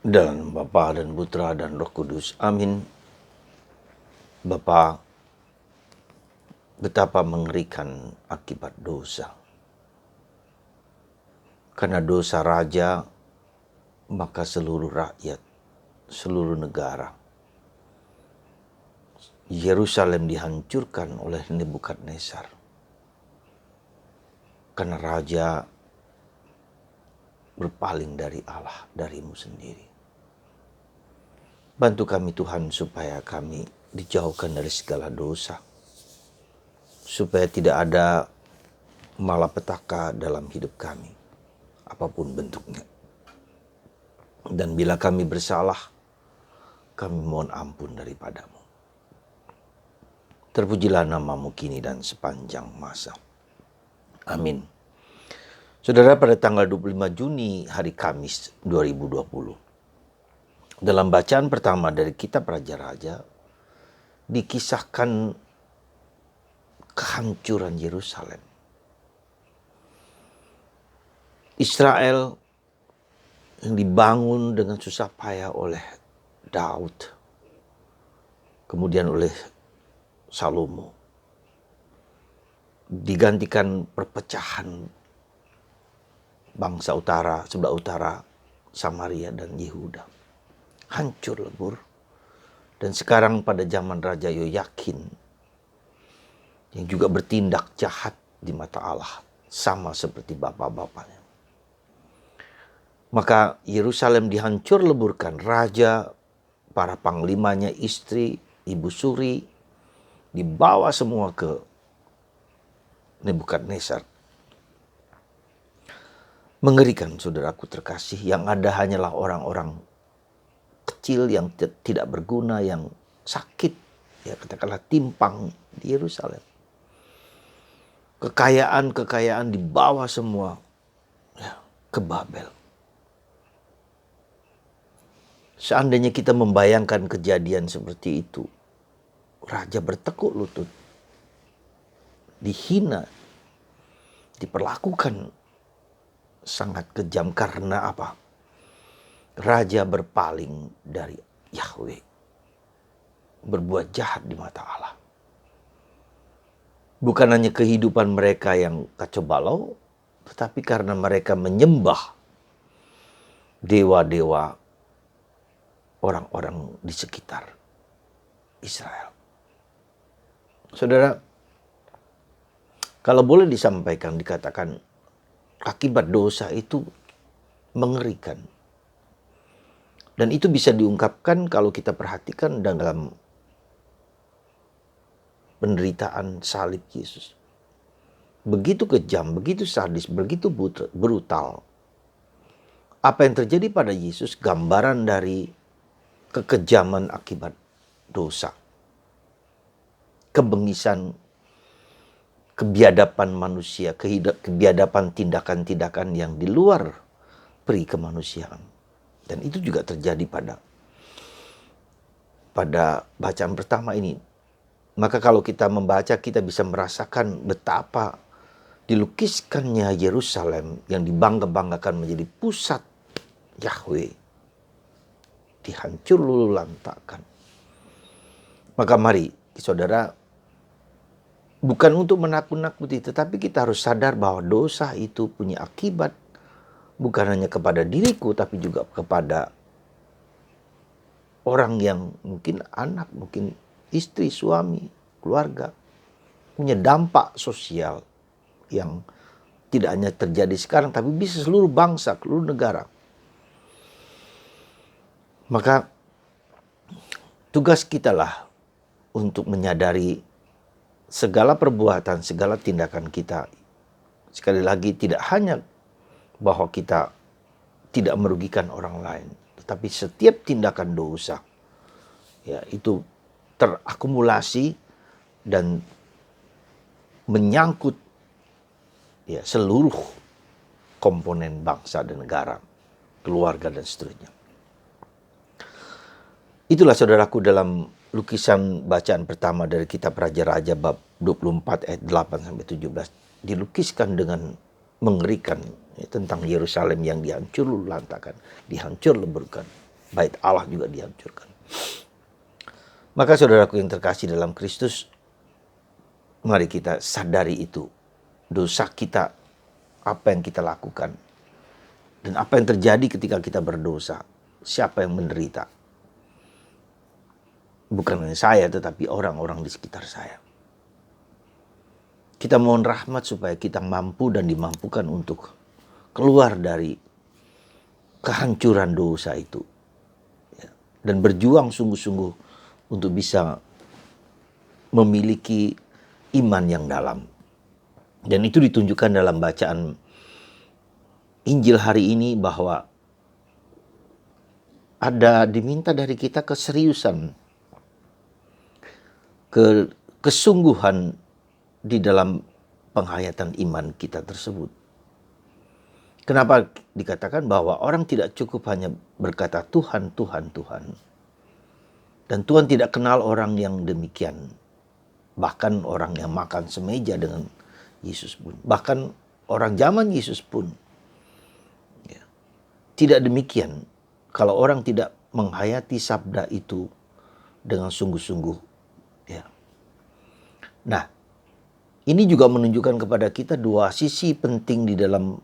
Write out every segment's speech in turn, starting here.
Dan Bapa dan Putra dan Roh Kudus. Amin. Bapa, betapa mengerikan akibat dosa. Karena dosa raja, maka seluruh rakyat, seluruh negara, Yerusalem dihancurkan oleh Nebukadnezar. Karena raja berpaling dari Allah, darimu sendiri. Bantu kami Tuhan supaya kami dijauhkan dari segala dosa. Supaya tidak ada malapetaka dalam hidup kami, apapun bentuknya. Dan bila kami bersalah, kami mohon ampun daripadamu. Terpujilah namamu kini dan sepanjang masa. Amin. Saudara, pada tanggal 25 Juni hari Kamis 2020, dalam bacaan pertama dari kitab Raja-Raja, dikisahkan kehancuran Yerusalem. Israel yang dibangun dengan susah payah oleh Daud, kemudian oleh Salomo, digantikan perpecahan bangsa utara, sebelah utara, Samaria dan Yehuda. Hancur lebur. Dan sekarang pada zaman Raja Yoyakin, yang juga bertindak jahat di mata Allah, sama seperti bapak-bapaknya. Maka Yerusalem dihancur leburkan. Raja, para panglimanya, istri, ibu suri, dibawa semua ke Nebukadnezar. Mengerikan, saudaraku terkasih, yang ada hanyalah orang-orang kecil yang tidak berguna, yang sakit, ya katakanlah timpang di Yerusalem. Kekayaan dibawa semua ya, ke Babel. Seandainya kita membayangkan kejadian seperti itu, raja bertekuk lutut, dihina, diperlakukan sangat kejam. Karena apa? Raja berpaling dari Yahweh, berbuat jahat di mata Allah. Bukan hanya kehidupan mereka yang kacau balau, tetapi karena mereka menyembah dewa-dewa orang-orang di sekitar Israel. Saudara, kalau boleh disampaikan, dikatakan akibat dosa itu mengerikan. Dan itu bisa diungkapkan kalau kita perhatikan dalam penderitaan salib Yesus. Begitu kejam, begitu sadis, begitu brutal. Apa yang terjadi pada Yesus gambaran dari kekejaman akibat dosa. Kebengisan, kebiadaban manusia, kebiadaban tindakan-tindakan yang di luar peri kemanusiaan. Dan itu juga terjadi pada bacaan pertama ini. Maka kalau kita membaca, kita bisa merasakan betapa dilukiskannya Yerusalem yang dibangga-banggakan menjadi pusat Yahweh, dihancur lulu lantakan. Maka mari, saudara, bukan untuk menakut-nakuti, tetapi kita harus sadar bahwa dosa itu punya akibat bukan hanya kepada diriku, tapi juga kepada orang yang mungkin anak, mungkin istri, suami, keluarga. Punya dampak sosial yang tidak hanya terjadi sekarang, tapi bisa seluruh bangsa, seluruh negara. Maka tugas kita lah untuk menyadari segala perbuatan, segala tindakan kita. Sekali lagi, tidak hanya bahwa kita tidak merugikan orang lain, tetapi setiap tindakan dosa ya itu terakumulasi dan menyangkut ya seluruh komponen bangsa dan negara, keluarga dan seterusnya. Itulah saudaraku dalam lukisan bacaan pertama dari kitab Raja-Raja bab 24 ayat 8 sampai 17 dilukiskan dengan mengerikan ya, tentang Yerusalem yang dihancur lantakan, dihancur leburkan. bait Allah juga dihancurkan. Maka saudaraku yang terkasih dalam Kristus, mari kita sadari itu. Dosa kita, apa yang kita lakukan. Dan apa yang terjadi ketika kita berdosa. Siapa yang menderita. Bukan hanya saya, tetapi orang-orang di sekitar saya. Kita mohon rahmat supaya kita mampu dan dimampukan untuk keluar dari kehancuran dosa itu. Dan berjuang sungguh-sungguh untuk bisa memiliki iman yang dalam. Dan itu ditunjukkan dalam bacaan Injil hari ini bahwa ada diminta dari kita keseriusan, kesungguhan di dalam penghayatan iman kita tersebut. Kenapa dikatakan bahwa orang tidak cukup hanya berkata Tuhan, Tuhan, Tuhan. Dan Tuhan tidak kenal orang yang demikian. Bahkan orang yang makan semeja dengan Yesus pun. Bahkan orang zaman Yesus pun. Ya. Tidak demikian. Kalau orang tidak menghayati sabda itu dengan sungguh-sungguh. Ya. Nah, ini juga menunjukkan kepada kita dua sisi penting di dalam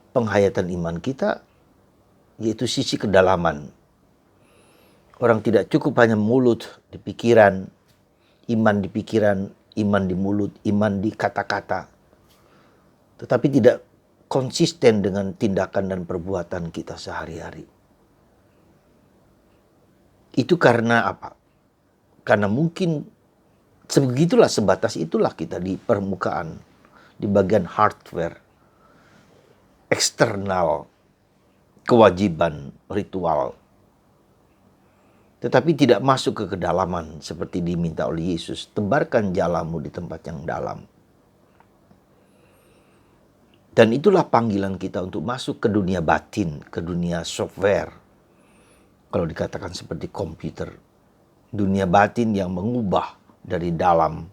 penghayatan iman kita, yaitu sisi kedalaman. Orang tidak cukup hanya mulut di pikiran, iman di pikiran, iman di mulut, iman di kata-kata. Tetapi tidak konsisten dengan tindakan dan perbuatan kita sehari-hari. Itu karena apa? Karena mungkin sebegitulah, sebatas itulah kita di permukaan, di bagian hardware, eksternal, kewajiban, ritual. Tetapi tidak masuk ke kedalaman seperti diminta oleh Yesus. Tebarkan jalamu di tempat yang dalam. Dan itulah panggilan kita untuk masuk ke dunia batin, ke dunia software. Kalau dikatakan seperti komputer. Dunia batin yang mengubah dari dalam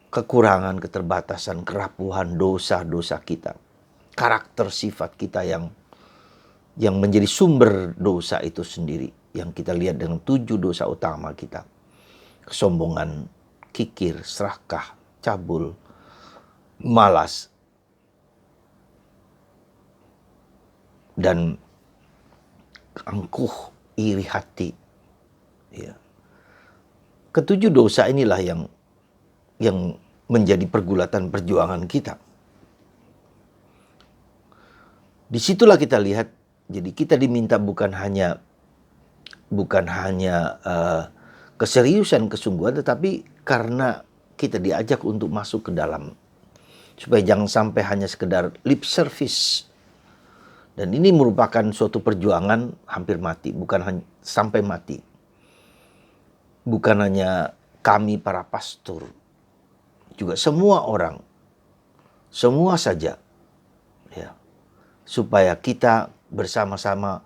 kekurangan, keterbatasan, kerapuhan, dosa-dosa kita. Karakter sifat kita yang menjadi sumber dosa itu sendiri. Yang kita lihat dengan 7 dosa utama kita. Kesombongan, kikir, serakah, cabul, malas, dan angkuh, iri hati. Ya. Ketujuh dosa inilah yang menjadi pergulatan perjuangan kita. Disitulah kita lihat, jadi kita diminta bukan hanya keseriusan, kesungguhan, tetapi karena kita diajak untuk masuk ke dalam. Supaya jangan sampai hanya sekedar lip service. Dan ini merupakan suatu perjuangan hampir mati, bukan hanya sampai mati. Bukan hanya kami para pastor, juga semua orang, semua saja, ya, supaya kita bersama-sama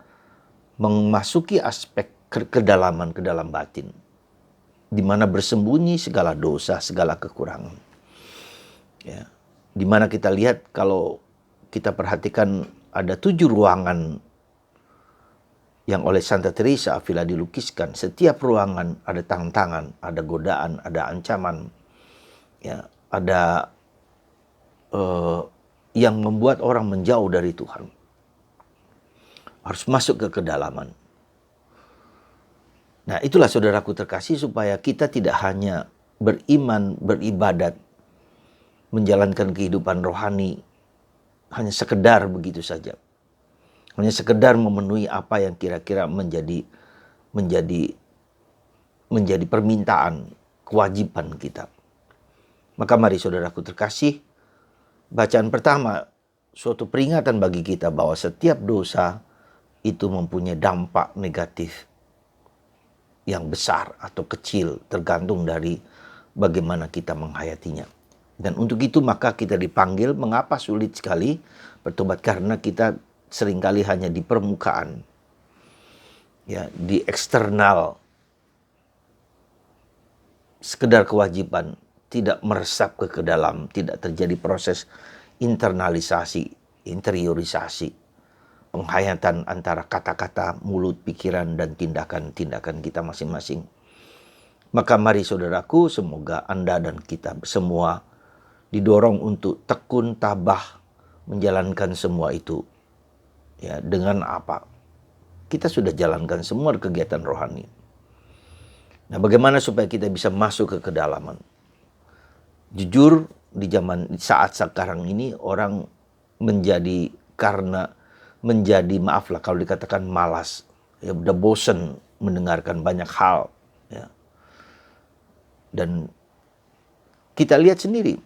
memasuki aspek kedalaman, ke dalam batin, di mana bersembunyi segala dosa, segala kekurangan. Ya, di mana kita lihat kalau kita perhatikan ada 7 ruangan yang oleh Santa Teresa Avila dilukiskan. Setiap ruangan ada tantangan, ada godaan, ada ancaman, ya, ada yang membuat orang menjauh dari Tuhan. Harus masuk ke kedalaman. Nah, itulah saudaraku terkasih, supaya kita tidak hanya beriman, beribadat, menjalankan kehidupan rohani hanya sekedar begitu saja. Hanya sekedar memenuhi apa yang kira-kira menjadi permintaan, kewajiban kita. Maka mari saudaraku terkasih, bacaan pertama suatu peringatan bagi kita bahwa setiap dosa itu mempunyai dampak negatif yang besar atau kecil, tergantung dari bagaimana kita menghayatinya. Dan untuk itu maka kita dipanggil. Mengapa sulit sekali bertobat? Karena kita seringkali hanya di permukaan, ya, di eksternal, sekedar kewajiban, tidak meresap ke dalam, tidak terjadi proses internalisasi, interiorisasi, penghayatan antara kata-kata, mulut, pikiran, dan tindakan-tindakan kita masing-masing. Maka mari saudaraku, semoga Anda dan kita semua didorong untuk tekun tabah menjalankan semua itu. Ya, dengan apa? Kita sudah jalankan semua kegiatan rohani. Nah, bagaimana supaya kita bisa masuk ke kedalaman? Jujur, di saat sekarang ini orang maaflah kalau dikatakan malas, ya udah bosen mendengarkan banyak hal, ya. Dan kita lihat sendiri,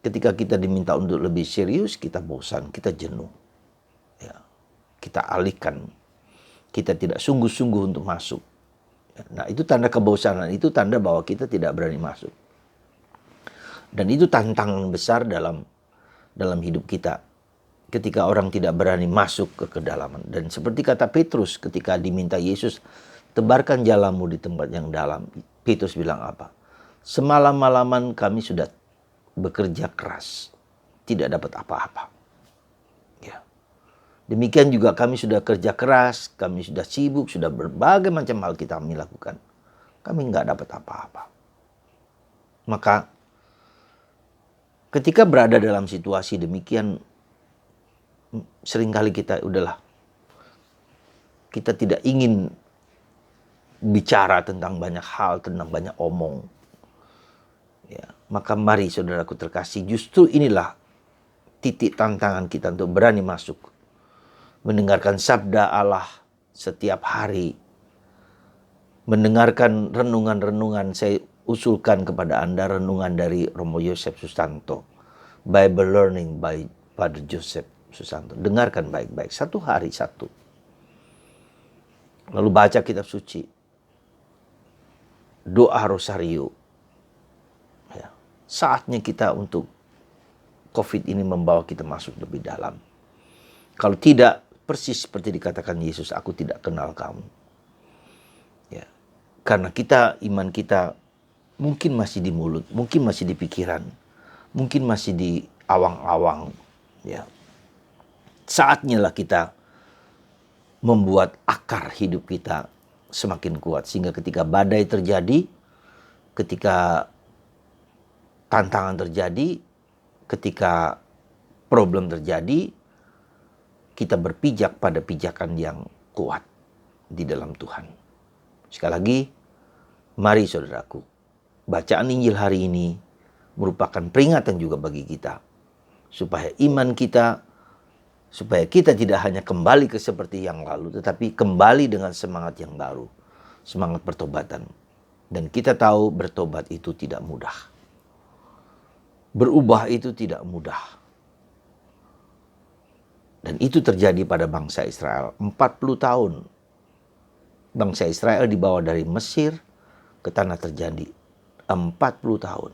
ketika kita diminta untuk lebih serius, kita bosan, kita jenuh, ya. Kita alihkan, kita tidak sungguh-sungguh untuk masuk. Nah, itu tanda kebosanan, itu tanda bahwa kita tidak berani masuk. Dan itu tantangan besar dalam hidup kita. Ketika orang tidak berani masuk ke kedalaman. Dan seperti kata Petrus ketika diminta Yesus, tebarkan jalamu di tempat yang dalam. Petrus bilang apa? Semalam-malaman kami sudah bekerja keras, tidak dapat apa-apa. Ya. Demikian juga kami sudah kerja keras, kami sudah sibuk, sudah berbagai macam hal kita lakukan. Kami nggak dapat apa-apa. Maka ketika berada dalam situasi demikian, seringkali kita kita tidak ingin bicara tentang banyak hal, tentang banyak omong. Ya, maka mari saudaraku terkasih, justru inilah titik tantangan kita untuk berani masuk. Mendengarkan sabda Allah setiap hari. Mendengarkan renungan-renungan, saya usulkan kepada Anda renungan dari Romo Yosef Susanto. Bible Learning by Father Joseph Susanto. Dengarkan baik-baik, satu hari satu. Lalu baca kitab suci. Doa rosario. Ya. Saatnya kita untuk COVID ini membawa kita masuk lebih dalam. Kalau tidak, persis seperti dikatakan Yesus, aku tidak kenal kamu. Ya. Karena iman kita mungkin masih di mulut, mungkin masih di pikiran, mungkin masih di awang-awang. Ya. Saatnya lah kita membuat akar hidup kita semakin kuat. Sehingga ketika badai terjadi, ketika tantangan terjadi, ketika problem terjadi, kita berpijak pada pijakan yang kuat di dalam Tuhan. Sekali lagi, mari saudaraku, bacaan Injil hari ini merupakan peringatan juga bagi kita. Supaya kita tidak hanya kembali ke seperti yang lalu, tetapi kembali dengan semangat yang baru. Semangat pertobatan. Dan kita tahu bertobat itu tidak mudah. Berubah itu tidak mudah. Dan itu terjadi pada bangsa Israel. 40 tahun bangsa Israel dibawa dari Mesir ke tanah terjadi. 40 tahun.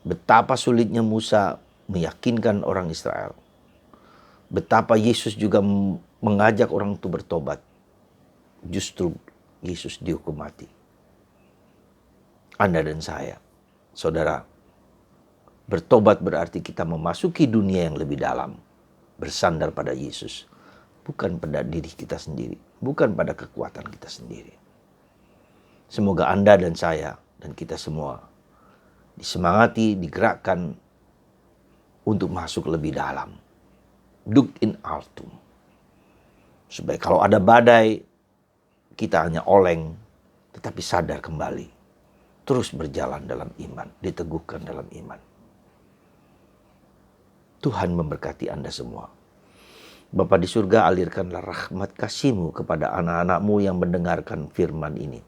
Betapa sulitnya Musa meyakinkan orang Israel. Betapa Yesus juga mengajak orang itu bertobat. Justru Yesus dihukum mati. Anda dan saya, saudara, bertobat berarti kita memasuki dunia yang lebih dalam. Bersandar pada Yesus. Bukan pada diri kita sendiri. Bukan pada kekuatan kita sendiri. Semoga Anda dan saya dan kita semua disemangati, digerakkan untuk masuk lebih dalam. Duc in altum. Supaya kalau ada badai, kita hanya oleng, tetapi sadar kembali. Terus berjalan dalam iman, diteguhkan dalam iman. Tuhan memberkati Anda semua. Bapa di surga, alirkanlah rahmat kasih-Mu kepada anak-anak-Mu yang mendengarkan firman ini.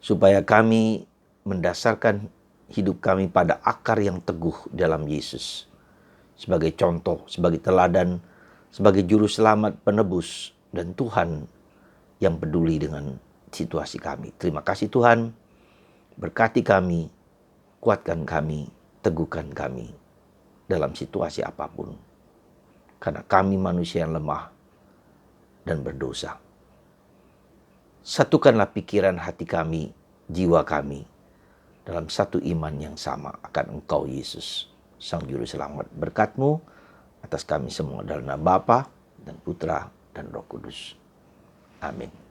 Supaya kami mendasarkan hidup kami pada akar yang teguh dalam Yesus. Sebagai contoh, sebagai teladan, sebagai juru selamat, penebus, dan Tuhan yang peduli dengan situasi kami. Terima kasih Tuhan, berkati kami, kuatkan kami, teguhkan kami dalam situasi apapun. Karena kami manusia yang lemah dan berdosa. Satukanlah pikiran hati kami, jiwa kami, dalam satu iman yang sama akan Engkau Yesus, Sang Juru Selamat. Berkat-Mu atas kami semua dalam nama Bapa dan Putra dan Roh Kudus. Amin.